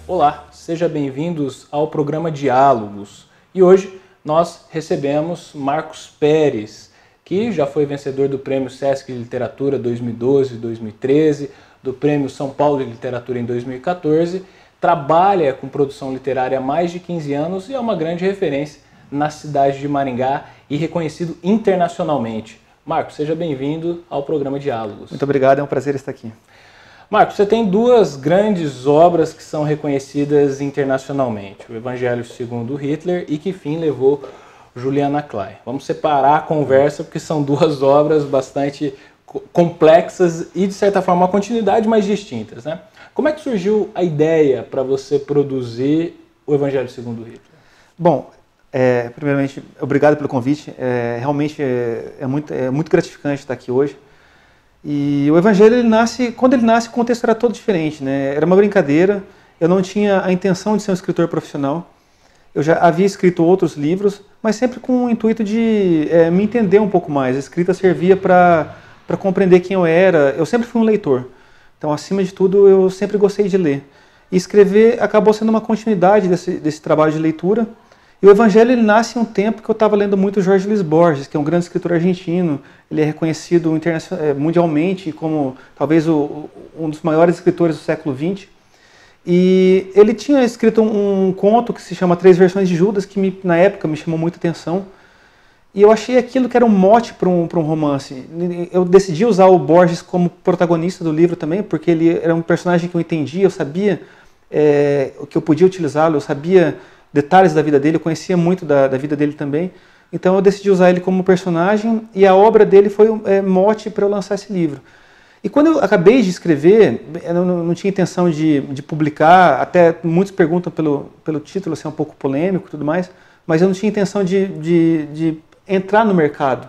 Olá, sejam bem-vindos ao programa Diálogos. E hoje nós recebemos Marcos Pérez, que já foi vencedor do Prêmio Sesc de Literatura 2012 e 2013, do Prêmio São Paulo de Literatura em 2014, trabalha com produção literária há mais de 15 anos e é uma grande referência na cidade de Maringá e reconhecido internacionalmente. Marcos, seja bem-vindo ao programa Diálogos. Muito obrigado, é um prazer estar aqui. Marcos, você tem duas grandes obras que são reconhecidas internacionalmente, o Evangelho segundo Hitler e Que Fim Levou Juliana Klein. Vamos separar a conversa porque são duas obras bastante complexas e, de certa forma, uma continuidade mais distintas, né? Como é que surgiu a ideia para você produzir o Evangelho segundo Hitler? Bom, primeiramente, obrigado pelo convite. Realmente é muito gratificante estar aqui hoje. E o Evangelho, quando ele nasce, o contexto era todo diferente, né? Era uma brincadeira, eu não tinha a intenção de ser um escritor profissional. Eu já havia escrito outros livros, mas sempre com o intuito de me entender um pouco mais. A escrita servia para compreender quem eu era. Eu sempre fui um leitor, então, acima de tudo, eu sempre gostei de ler. E escrever acabou sendo uma continuidade desse trabalho de leitura. E o Evangelho ele nasce em um tempo que eu estava lendo muito Jorge Luis Borges, que é um grande escritor argentino. Ele é reconhecido mundialmente como talvez um dos maiores escritores do século XX. E ele tinha escrito um conto que se chama Três Versões de Judas, que na época me chamou muita atenção. E eu achei aquilo que era um mote para um romance. Eu decidi usar o Borges como protagonista do livro também, porque ele era um personagem que eu entendia, eu sabia o que eu podia utilizá-lo, eu sabia detalhes da vida dele, eu conhecia muito da vida dele também. Então eu decidi usar ele como personagem e a obra dele foi mote para eu lançar esse livro. E quando eu acabei de escrever, eu não tinha intenção de publicar, até muitos perguntam pelo título, assim, é um pouco polêmico e tudo mais, mas eu não tinha intenção de entrar no mercado.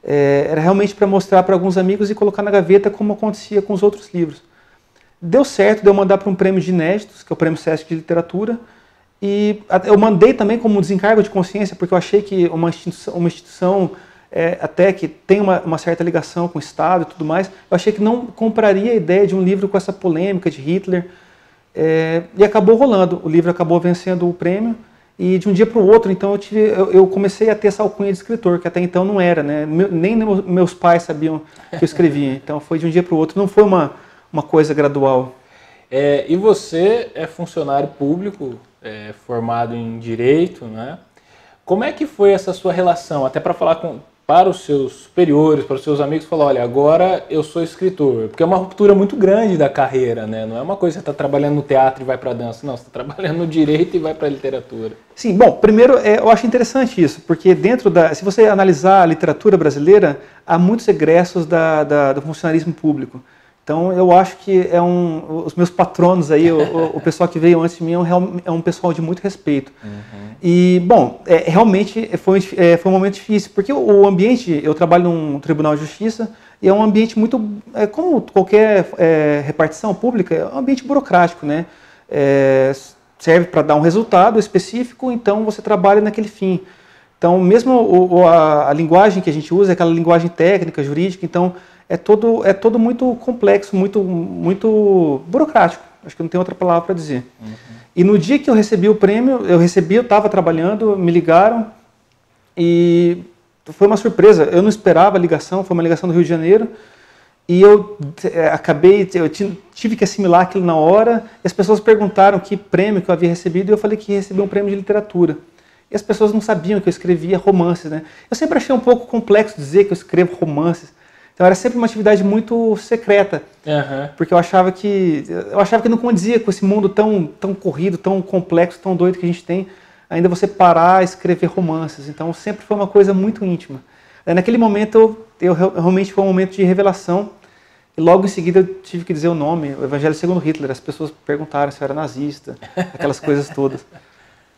Era realmente para mostrar para alguns amigos e colocar na gaveta como acontecia com os outros livros. Deu certo de eu mandar para um prêmio de inéditos, que é o Prêmio Sesc de Literatura, e eu mandei também como desencargo de consciência, porque eu achei que uma instituição até que tem uma certa ligação com o Estado e tudo mais, eu achei que não compraria a ideia de um livro com essa polêmica de Hitler, e acabou rolando. O livro acabou vencendo o prêmio, e de um dia para o outro, então eu comecei a ter essa alcunha de escritor, que até então não era, né? Nem meus pais sabiam que eu escrevia, então foi de um dia para o outro, não foi uma coisa gradual. E você é funcionário público, formado em Direito, né? Como é que foi essa sua relação? Até para falar para os seus superiores, para os seus amigos, falar, olha, agora eu sou escritor. Porque é uma ruptura muito grande da carreira, né? Não é uma coisa que você está trabalhando no teatro e vai para a dança, não, você está trabalhando no Direito e vai para a literatura. Sim, bom, primeiro eu acho interessante isso, porque se você analisar a literatura brasileira, há muitos egressos do funcionarismo público. Então, eu acho que os meus patronos aí, o pessoal que veio antes de mim é um pessoal de muito respeito. Uhum. E, bom, realmente foi um momento difícil, porque o ambiente, eu trabalho num tribunal de justiça, e é um ambiente muito, como qualquer repartição pública, é um ambiente burocrático, né? Serve para dar um resultado específico, então você trabalha naquele fim. Então, mesmo a linguagem que a gente usa é aquela linguagem técnica, jurídica, então é todo muito complexo, muito burocrático. Acho que não tem outra palavra para dizer. Uhum. E no dia que eu recebi o prêmio, eu estava trabalhando, me ligaram e foi uma surpresa. Eu não esperava a ligação, foi uma ligação do Rio de Janeiro e eu tive que assimilar aquilo na hora. E as pessoas perguntaram que prêmio que eu havia recebido e eu falei que recebi um prêmio de literatura. E as pessoas não sabiam que eu escrevia romances, né? Eu sempre achei um pouco complexo dizer que eu escrevo romances. Então era sempre uma atividade muito secreta, porque eu achava que não condizia com esse mundo tão corrido, tão complexo, tão doido que a gente tem, ainda você parar e escrever romances. Então sempre foi uma coisa muito íntima. Naquele momento realmente foi um momento de revelação, e logo em seguida eu tive que dizer o nome, o Evangelho segundo Hitler. As pessoas perguntaram se eu era nazista, aquelas coisas todas.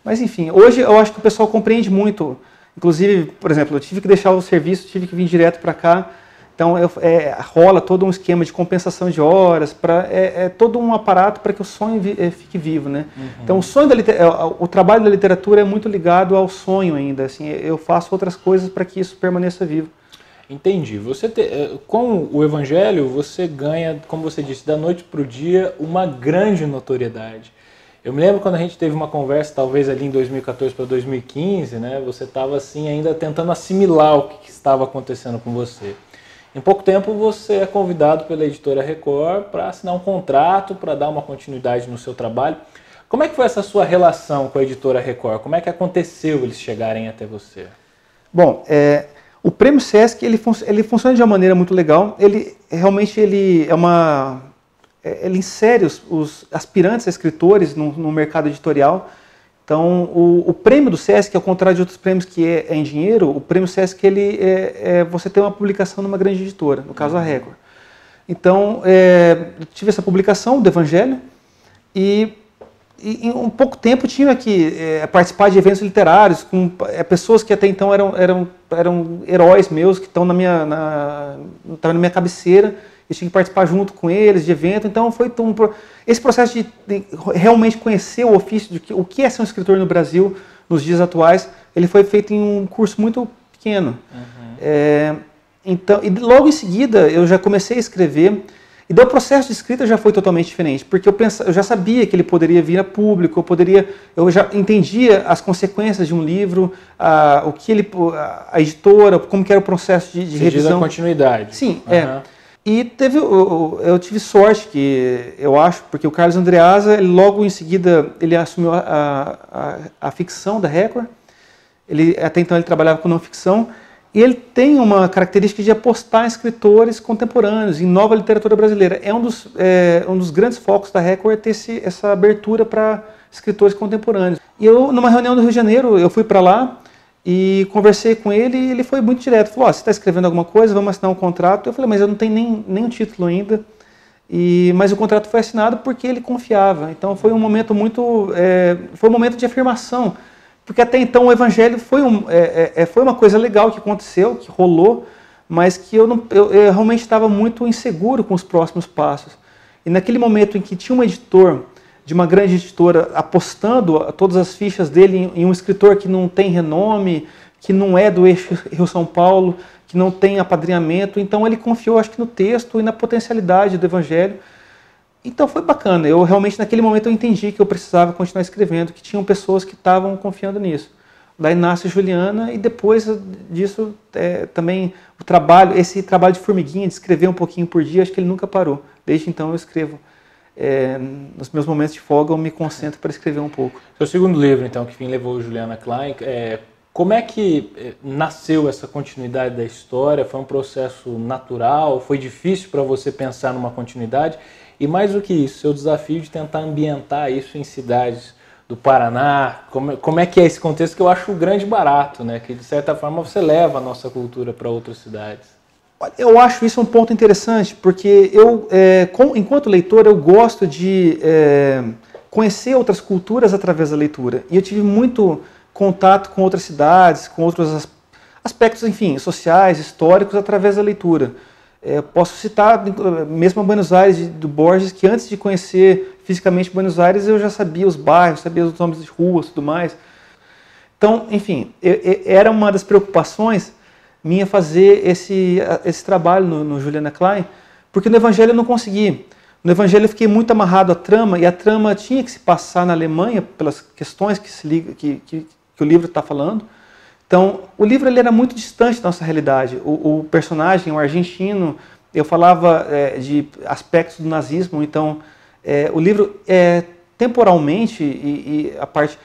Mas enfim, hoje eu acho que o pessoal compreende muito. Inclusive, por exemplo, eu tive que deixar o serviço, tive que vir direto para cá. Então rola todo um esquema de compensação de horas, todo um aparato para que o sonho fique vivo, né? Então o trabalho da literatura é muito ligado ao sonho ainda, assim, eu faço outras coisas para que isso permaneça vivo. Entendi. Com o Evangelho você ganha, como você disse, da noite para o dia uma grande notoriedade. Eu me lembro quando a gente teve uma conversa, talvez ali em 2014 para 2015, né? Você estava assim ainda tentando assimilar o que estava acontecendo com você. Em pouco tempo você é convidado pela editora Record para assinar um contrato, para dar uma continuidade no seu trabalho. Como é que foi essa sua relação com a editora Record? Como é que aconteceu eles chegarem até você? Bom, o Prêmio Sesc ele funciona de uma maneira muito legal. Ele realmente ele insere os aspirantes a escritores no mercado editorial. Então, o prêmio do Sesc, ao contrário de outros prêmios que é em dinheiro, o prêmio Sesc você tem uma publicação numa grande editora, no caso a Record. Então, eu tive essa publicação do Evangelho e em um pouco tempo tinha que participar de eventos literários com pessoas que até então eram heróis meus, que estão na minha cabeceira. Eu tinha que participar junto com eles de evento, então foi esse processo de realmente conhecer o ofício, o que é ser um escritor no Brasil nos dias atuais, ele foi feito em um curso muito pequeno. Então, e logo em seguida eu já comecei a escrever, e daí o processo de escrita já foi totalmente diferente, porque eu já sabia que ele poderia vir a público, eu já entendia as consequências de um livro, a editora, como que era o processo de revisão. Diz a continuidade. Sim, E eu tive sorte, que eu acho, porque o Carlos Andreasa, logo em seguida, ele assumiu a ficção da Record. Até então ele trabalhava com não ficção. E ele tem uma característica de apostar em escritores contemporâneos, em nova literatura brasileira. É um dos grandes focos da Record ter essa abertura para escritores contemporâneos. E eu, numa reunião do Rio de Janeiro, eu fui para lá, e conversei com ele e ele foi muito direto. Falou, você está escrevendo alguma coisa, vamos assinar um contrato. Eu falei, mas eu não tenho nem um título ainda. Mas o contrato foi assinado porque ele confiava. Então foi um momento foi um momento de afirmação. Porque até então o Evangelho foi uma coisa legal que aconteceu, que rolou, mas que eu realmente estava muito inseguro com os próximos passos. E naquele momento em que tinha um editor de uma grande editora apostando todas as fichas dele em um escritor que não tem renome, que não é do eixo Rio-São Paulo, que não tem apadrinhamento. Então ele confiou, acho que no texto e na potencialidade do Evangelho. Então foi bacana. Eu realmente, naquele momento, eu entendi que eu precisava continuar escrevendo, que tinham pessoas que estavam confiando nisso. Daí nasce Juliana e depois disso também esse trabalho de formiguinha, de escrever um pouquinho por dia, acho que ele nunca parou. Desde então eu escrevo. Nos meus momentos de folga eu me concentro para escrever um pouco. Seu segundo livro, então, que levou Juliana Klein, como é que nasceu essa continuidade da história? Foi um processo natural? Foi difícil para você pensar numa continuidade? E mais do que isso, seu desafio de tentar ambientar isso em cidades do Paraná, como é que é esse contexto que eu acho um grande barato, né? Que de certa forma você leva a nossa cultura para outras cidades. Eu acho isso um ponto interessante, porque enquanto leitor, eu gosto de conhecer outras culturas através da leitura. E eu tive muito contato com outras cidades, com outros aspectos, enfim, sociais, históricos, através da leitura. Posso citar mesmo a Buenos Aires, do Borges, que antes de conhecer fisicamente Buenos Aires, eu já sabia os bairros, sabia os nomes de ruas e tudo mais. Então, enfim, era uma das preocupações minha fazer esse trabalho no Juliana Klein, porque no Evangelho eu não consegui. No Evangelho eu fiquei muito amarrado à trama, e a trama tinha que se passar na Alemanha, pelas questões que o livro está falando. Então, o livro ele era muito distante da nossa realidade. O personagem, o argentino, eu falava de aspectos do nazismo, então o livro temporalmente e a parte...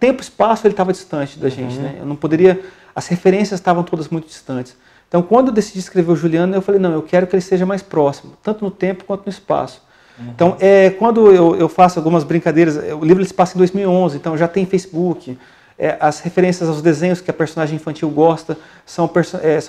tempo e espaço ele estava distante da gente, né? Eu não poderia... As referências estavam todas muito distantes. Então, quando eu decidi escrever o Juliano, eu falei, não, eu quero que ele seja mais próximo, tanto no tempo quanto no espaço. Então, quando eu faço algumas brincadeiras, o livro ele se passa em 2011, então já tem Facebook, as referências aos desenhos que a personagem infantil gosta são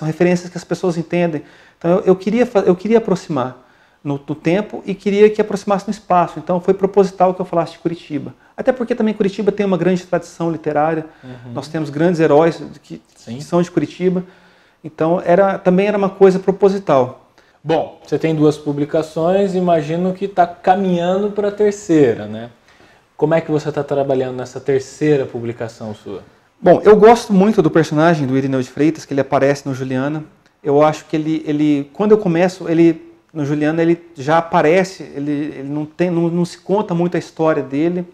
referências que as pessoas entendem. Então, eu queria aproximar no tempo e queria que aproximasse no espaço. Então, foi proposital que eu falasse de Curitiba. Até porque também Curitiba tem uma grande tradição literária. Nós temos grandes heróis que são de Curitiba. Então também era uma coisa proposital. Bom, você tem 2 publicações, imagino que está caminhando para a terceira, né? Como é que você está trabalhando nessa terceira publicação sua? Bom, eu gosto muito do personagem do Irineu de Freitas, que ele aparece no Juliana. Eu acho que ele quando eu começo, no Juliana ele já aparece, ele não se conta muito a história dele,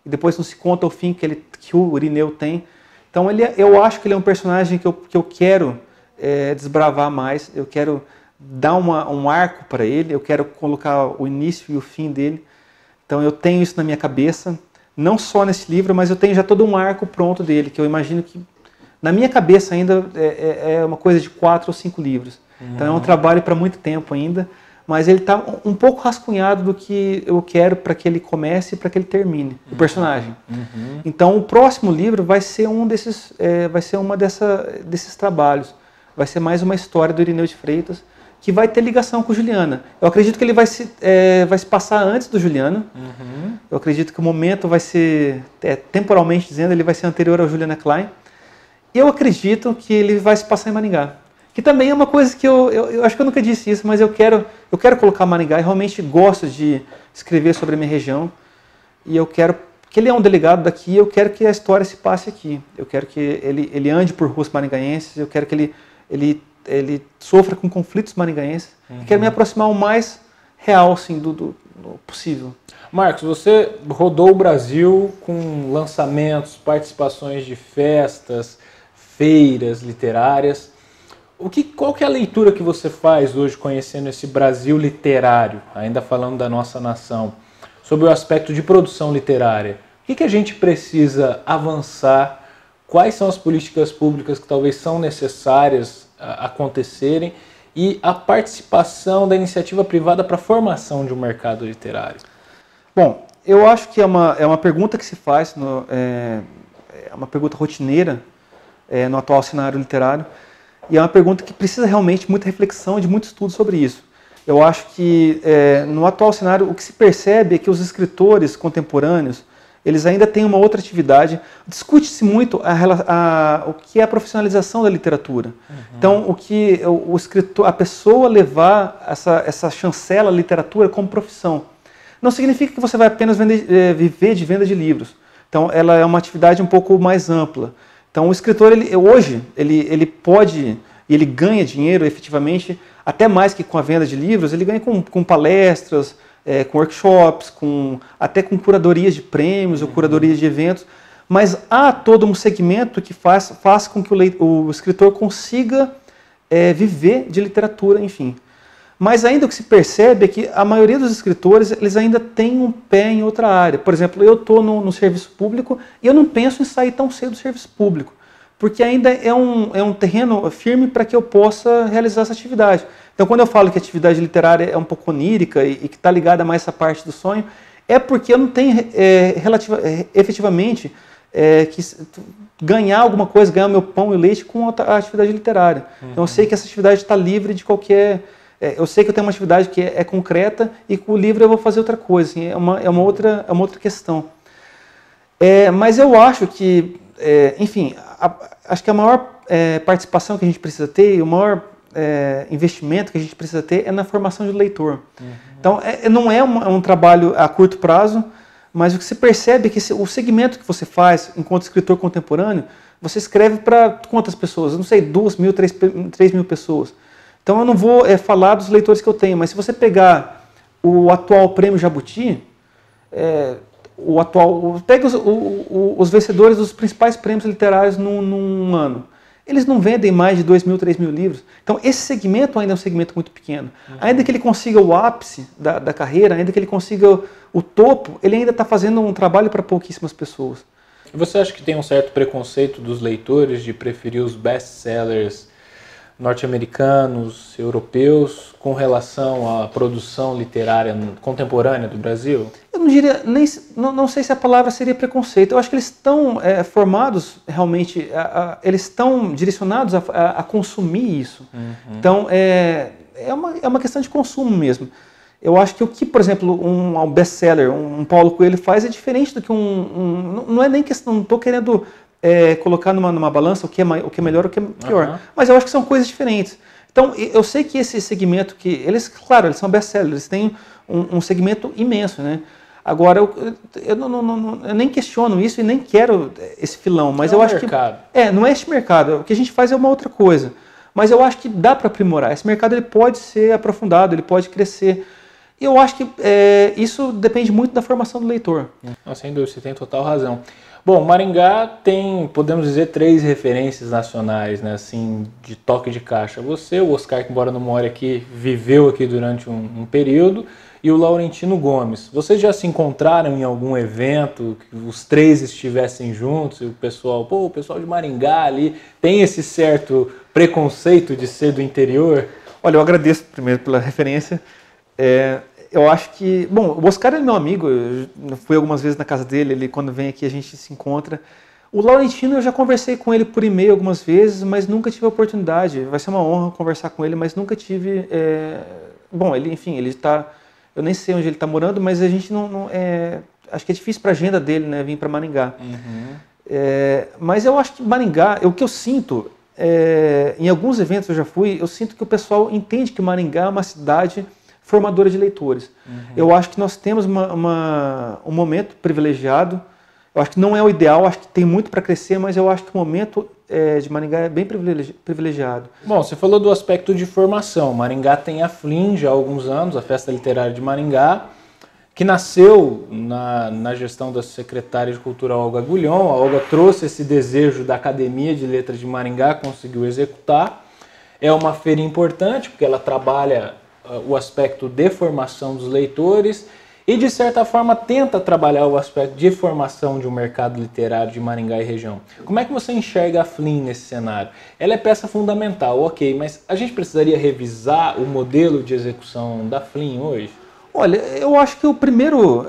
e depois não se conta o fim que o Irineu tem. Então eu acho que ele é um personagem que eu quero desbravar mais, eu quero dar um arco para ele, eu quero colocar o início e o fim dele. Então eu tenho isso na minha cabeça, não só nesse livro, mas eu tenho já todo um arco pronto dele, que eu imagino que na minha cabeça ainda é uma coisa de 4 ou 5 livros. Então é um trabalho para muito tempo ainda, mas ele está um pouco rascunhado do que eu quero para que ele comece e para que ele termine, o personagem. Então o próximo livro vai ser desses trabalhos, vai ser mais uma história do Irineu de Freitas, que vai ter ligação com o Juliana. Eu acredito que ele vai se passar antes do Juliana. Eu acredito que o momento vai ser, temporalmente dizendo, ele vai ser anterior ao Juliana Klein. Eu acredito que ele vai se passar em Maringá. Que também é uma coisa que eu acho que eu nunca disse isso, mas eu quero colocar Maringá. Eu realmente gosto de escrever sobre a minha região. E eu quero que ele é um delegado daqui, eu quero que a história se passe aqui. Eu quero que ele ande por ruas maringaenses, eu quero que ele sofra com conflitos maringaenses. E quero me aproximar o mais real assim, do possível. Marcos, você rodou o Brasil com lançamentos, participações de festas, feiras literárias. Qual que é a leitura que você faz hoje, conhecendo esse Brasil literário, ainda falando da nossa nação, sobre o aspecto de produção literária? O que a gente precisa avançar? Quais são as políticas públicas que talvez são necessárias acontecerem e a participação da iniciativa privada para a formação de um mercado literário? Bom, eu acho que é uma pergunta que se faz, é uma pergunta rotineira no atual cenário literário, e é uma pergunta que precisa realmente muita reflexão e de muito estudo sobre isso. Eu acho que no atual cenário o que se percebe é que os escritores contemporâneos eles ainda têm uma outra atividade. Discute-se muito o que é a profissionalização da literatura. Então, o escritor, a pessoa levar essa chancela à literatura como profissão. Não significa que você vai apenas viver de venda de livros. Então, ela é uma atividade um pouco mais ampla. Então, o escritor, hoje, ele pode, e ele ganha dinheiro efetivamente, até mais que com a venda de livros, ele ganha com palestras, com workshops, até com curadorias de prêmios ou curadorias de eventos, mas há todo um segmento que faz com que o escritor consiga viver de literatura, enfim. Mas ainda o que se percebe é que a maioria dos escritores eles ainda têm um pé em outra área. Por exemplo, eu estou no serviço público e eu não penso em sair tão cedo do serviço público, porque ainda é um terreno firme para que eu possa realizar essa atividade. Então, quando eu falo que a atividade literária é um pouco onírica e que está ligada mais a essa parte do sonho, é porque eu não tenho efetivamente que ganhar alguma coisa, ganhar meu pão e leite com a atividade literária. Então, eu sei que essa atividade está livre de qualquer... eu sei que eu tenho uma atividade que é concreta e com o livro eu vou fazer outra coisa. Assim, é uma outra questão. Mas eu acho que, enfim, acho que a maior participação que a gente precisa ter, o maior investimento que a gente precisa ter é na formação do leitor. Então, não é um trabalho a curto prazo, mas o que se percebe é que o segmento que você faz enquanto escritor contemporâneo, você escreve para quantas pessoas? Eu não sei, 2.000, 3.000 pessoas. Então eu não vou falar dos leitores que eu tenho, mas se você pegar o atual Prêmio Jabuti, pega os vencedores dos principais prêmios literários num ano. Eles não vendem mais de 2.000, 3.000 livros. Então esse segmento ainda é um segmento muito pequeno. Ainda que ele consiga o ápice da carreira, ainda que ele consiga o topo, ele ainda está fazendo um trabalho para pouquíssimas pessoas. E você acha que tem um certo preconceito dos leitores de preferir os best-sellers norte-americanos, europeus, com relação à produção literária contemporânea do Brasil? Eu não diria, não sei se a palavra seria preconceito. Eu acho que eles estão formados realmente, eles estão direcionados a consumir isso. Então, é uma questão de consumo mesmo. Eu acho que o que, por exemplo, um best-seller, um Paulo Coelho faz é diferente do que não é nem questão, não estou querendo colocar numa balança o que é melhor e o que é pior. Mas eu acho que são coisas diferentes. Então, eu sei que esse segmento, eles são best-sellers, eles têm um segmento imenso, né? Agora, eu nem questiono isso e nem quero esse filão, mas eu acho mercado. que... não é este mercado, o que a gente faz é uma outra coisa. Mas eu acho que dá para aprimorar. Esse mercado ele pode ser aprofundado, ele pode crescer. E eu acho que isso depende muito da formação do leitor. Sem dúvida, você tem total razão. Bom, Maringá tem, podemos dizer, 3 referências nacionais, né, assim, de toque de caixa. Você, o Oscar, que embora não more aqui, viveu aqui durante um período, e o Laurentino Gomes. Vocês já se encontraram em algum evento, que os 3 estivessem juntos, e o pessoal de Maringá ali tem esse certo preconceito de ser do interior? Olha, eu agradeço primeiro pela referência. Eu acho que... Bom, o Oscar é meu amigo, eu fui algumas vezes na casa dele, quando vem aqui a gente se encontra. O Laurentino eu já conversei com ele por e-mail algumas vezes, mas nunca tive a oportunidade. Vai ser uma honra conversar com ele, mas nunca tive... Bom, ele está... Eu nem sei onde ele está morando, mas a gente acho que é difícil para a agenda dele, né, vir para Maringá. Mas eu acho que Maringá, o que eu sinto, em alguns eventos eu já fui, eu sinto que o pessoal entende que Maringá é uma cidade formadora de leitores. Eu acho que nós temos um momento privilegiado. Eu acho que não é o ideal, acho que tem muito para crescer, mas eu acho que o momento de Maringá é bem privilegiado. Bom, você falou do aspecto de formação. Maringá tem a FLIM já há alguns anos, a Festa Literária de Maringá, que nasceu na gestão da secretária de Cultura Olga Agulhon. A Olga trouxe esse desejo da Academia de Letras de Maringá, conseguiu executar. É uma feira importante, porque ela trabalha o aspecto de formação dos leitores e, de certa forma, tenta trabalhar o aspecto de formação de um mercado literário de Maringá e região. Como é que você enxerga a FLIM nesse cenário? Ela é peça fundamental, ok, mas a gente precisaria revisar o modelo de execução da FLIM hoje? Olha, eu acho que o primeiro,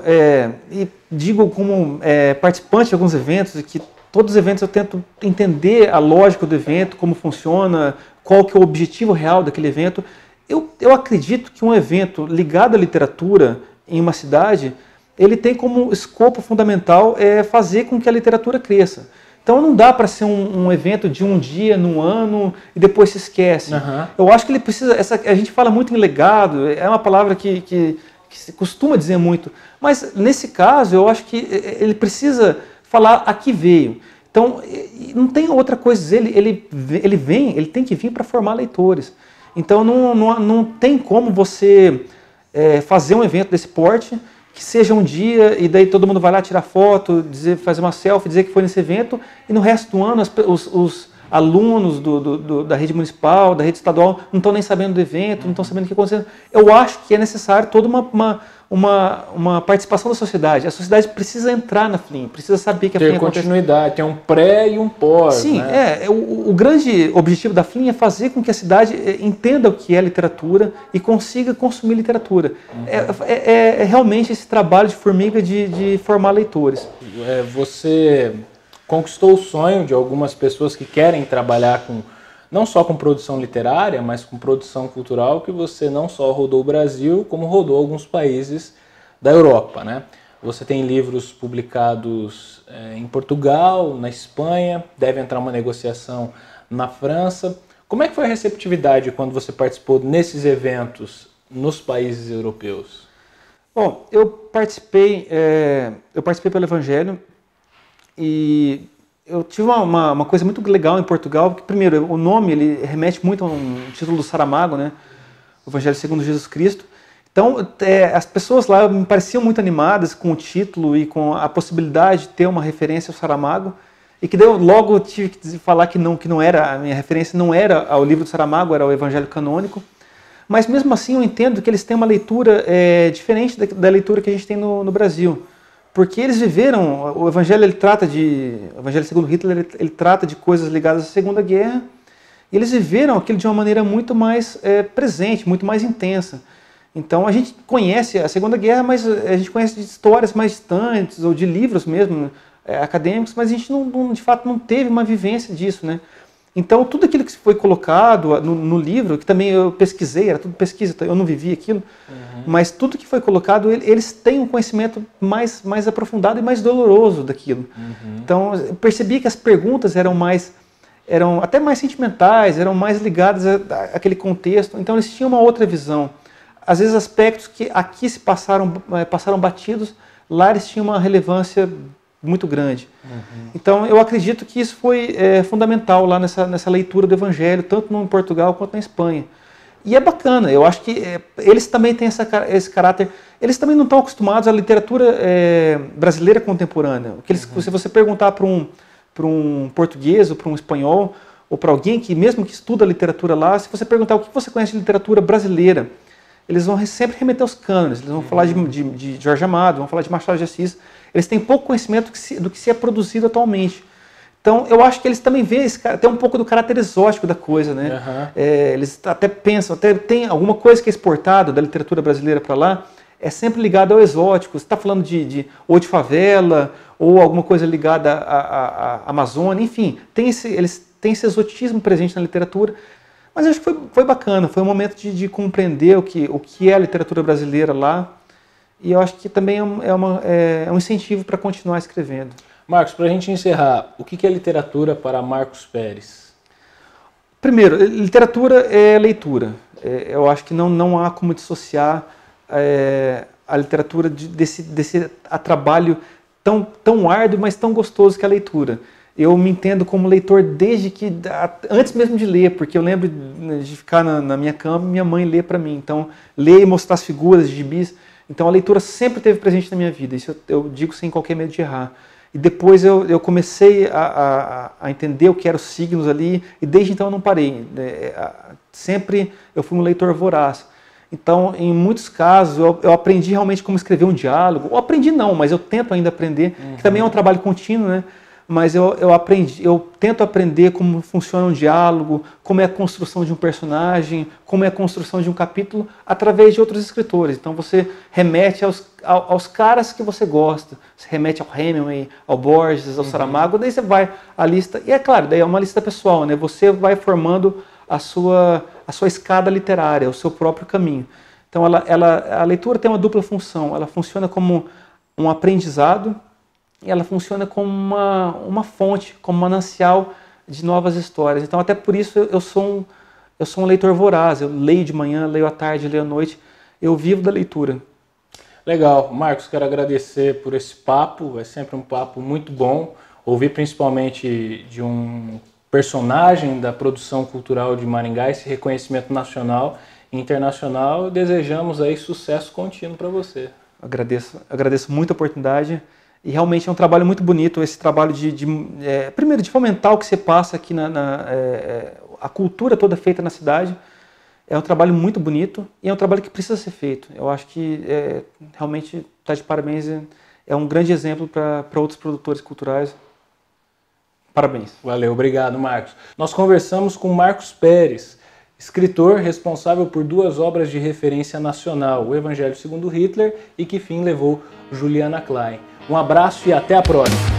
e digo como participante de alguns eventos, que todos os eventos eu tento entender a lógica do evento, como funciona, qual que é o objetivo real daquele evento. Eu acredito que um evento ligado à literatura em uma cidade, ele tem como escopo fundamental fazer com que a literatura cresça. Então não dá para ser um evento de um dia, num ano, e depois se esquece. Eu acho que ele precisa... a gente fala muito em legado, é uma palavra que se costuma dizer muito, mas nesse caso eu acho que ele precisa falar a que veio. Então não tem outra coisa, ele tem que vir para formar leitores. Então não tem como você fazer um evento desse porte, que seja um dia e daí todo mundo vai lá tirar foto, fazer uma selfie, dizer que foi nesse evento, e no resto do ano os alunos da rede municipal, da rede estadual, não estão nem sabendo do evento, não estão sabendo o que está acontecendo. Eu acho que é necessário toda uma participação da sociedade. A sociedade precisa entrar na FLIM, precisa saber que a FLIM acontece. Ter continuidade, tem um pré e um pós. Sim, né? O grande objetivo da FLIM é fazer com que a cidade entenda o que é literatura e consiga consumir literatura. Realmente esse trabalho de formiga de formar leitores. Você conquistou o sonho de algumas pessoas que querem trabalhar não só com produção literária, mas com produção cultural, que você não só rodou o Brasil, como rodou alguns países da Europa, né? Você tem livros publicados em Portugal, na Espanha, deve entrar uma negociação na França. Como é que foi a receptividade quando você participou nesses eventos nos países europeus? Bom, eu participei pelo Evangelho e eu tive uma coisa muito legal em Portugal, porque primeiro, o nome ele remete muito a um título do Saramago, né? O Evangelho segundo Jesus Cristo. Então, as pessoas lá me pareciam muito animadas com o título e com a possibilidade de ter uma referência ao Saramago, e que daí eu logo tive que falar que não era, a minha referência não era ao livro do Saramago, era ao Evangelho canônico. Mas mesmo assim eu entendo que eles têm uma leitura diferente da leitura que a gente tem no Brasil. Porque eles viveram, o Evangelho o Evangelho segundo Hitler, ele trata de coisas ligadas à Segunda Guerra, e eles viveram aquilo de uma maneira muito mais presente, muito mais intensa. Então a gente conhece a Segunda Guerra, mas a gente conhece de histórias mais distantes, ou de livros mesmo, acadêmicos, mas a gente de fato não teve uma vivência disso, né? Então, tudo aquilo que foi colocado no livro, que também eu pesquisei, era tudo pesquisa, eu não vivi aquilo, mas tudo que foi colocado, eles têm um conhecimento mais aprofundado e mais doloroso daquilo. Então, eu percebi que as perguntas eram até mais sentimentais, eram mais ligadas àquele contexto, então eles tinham uma outra visão. Às vezes aspectos que aqui se passaram batidos, lá eles tinham uma relevância muito grande. Então eu acredito que isso foi fundamental lá nessa leitura do Evangelho, tanto no Portugal quanto na Espanha. E é bacana, eu acho que eles também têm esse caráter, eles também não estão acostumados à literatura brasileira contemporânea. Se você perguntar para um português ou para um espanhol, ou para alguém que mesmo que estuda literatura lá, se você perguntar o que você conhece de literatura brasileira, eles vão sempre remeter aos cânones, eles vão falar de Jorge Amado, vão falar de Machado de Assis, eles têm pouco conhecimento do que se é produzido atualmente. Então, eu acho que eles também veem tem um pouco do caráter exótico da coisa, né? Eles até pensam, até tem alguma coisa que é exportada da literatura brasileira para lá, é sempre ligado ao exótico. Você está falando ou de favela, ou alguma coisa ligada à Amazônia, enfim, eles têm esse exotismo presente na literatura. Mas eu acho que foi bacana, foi um momento de compreender o que é a literatura brasileira lá, e eu acho que também é um incentivo para continuar escrevendo. Marcos, para a gente encerrar, o que é literatura para Marcos Peres? Primeiro, literatura é leitura. Eu acho que não há como dissociar a literatura desse trabalho tão árduo, mas tão gostoso que é a leitura. Eu me entendo como leitor antes mesmo de ler, porque eu lembro de ficar na minha cama e minha mãe ler para mim. Então, ler e mostrar as figuras de gibis. Então, a leitura sempre esteve presente na minha vida. Isso eu digo sem qualquer medo de errar. E depois eu comecei a entender o que eram os signos ali, e desde então eu não parei. Sempre eu fui um leitor voraz. Então, em muitos casos, eu aprendi realmente como escrever um diálogo. Ou aprendi não, mas eu tento ainda aprender, que também é um trabalho contínuo, né? Mas eu tento aprender como funciona um diálogo, como é a construção de um personagem, como é a construção de um capítulo, através de outros escritores. Então você remete aos caras que você gosta, você remete ao Hemingway, ao Borges, ao Saramago, daí você vai à lista, e é claro, daí é uma lista pessoal, né? Você vai formando a sua escada literária, o seu próprio caminho. Então a leitura tem uma dupla função, ela funciona como um aprendizado, e ela funciona como uma fonte, como um manancial de novas histórias. Então, até por isso, eu sou um leitor voraz. Eu leio de manhã, leio à tarde, leio à noite. Eu vivo da leitura. Legal. Marcos, quero agradecer por esse papo. É sempre um papo muito bom. Ouvir principalmente de um personagem da produção cultural de Maringá, esse reconhecimento nacional e internacional. Desejamos aí sucesso contínuo para você. Agradeço muito a oportunidade. E realmente é um trabalho muito bonito, esse trabalho primeiro, de fomentar o que você passa aqui, a cultura toda feita na cidade. É um trabalho muito bonito e é um trabalho que precisa ser feito. Eu acho que realmente está de parabéns, é um grande exemplo para outros produtores culturais. Parabéns. Valeu, obrigado, Marcos. Nós conversamos com Marcos Peres, escritor responsável por 2 obras de referência nacional, O Evangelho segundo Hitler e Que Fim Levou Juliana Klein. Um abraço e até a próxima!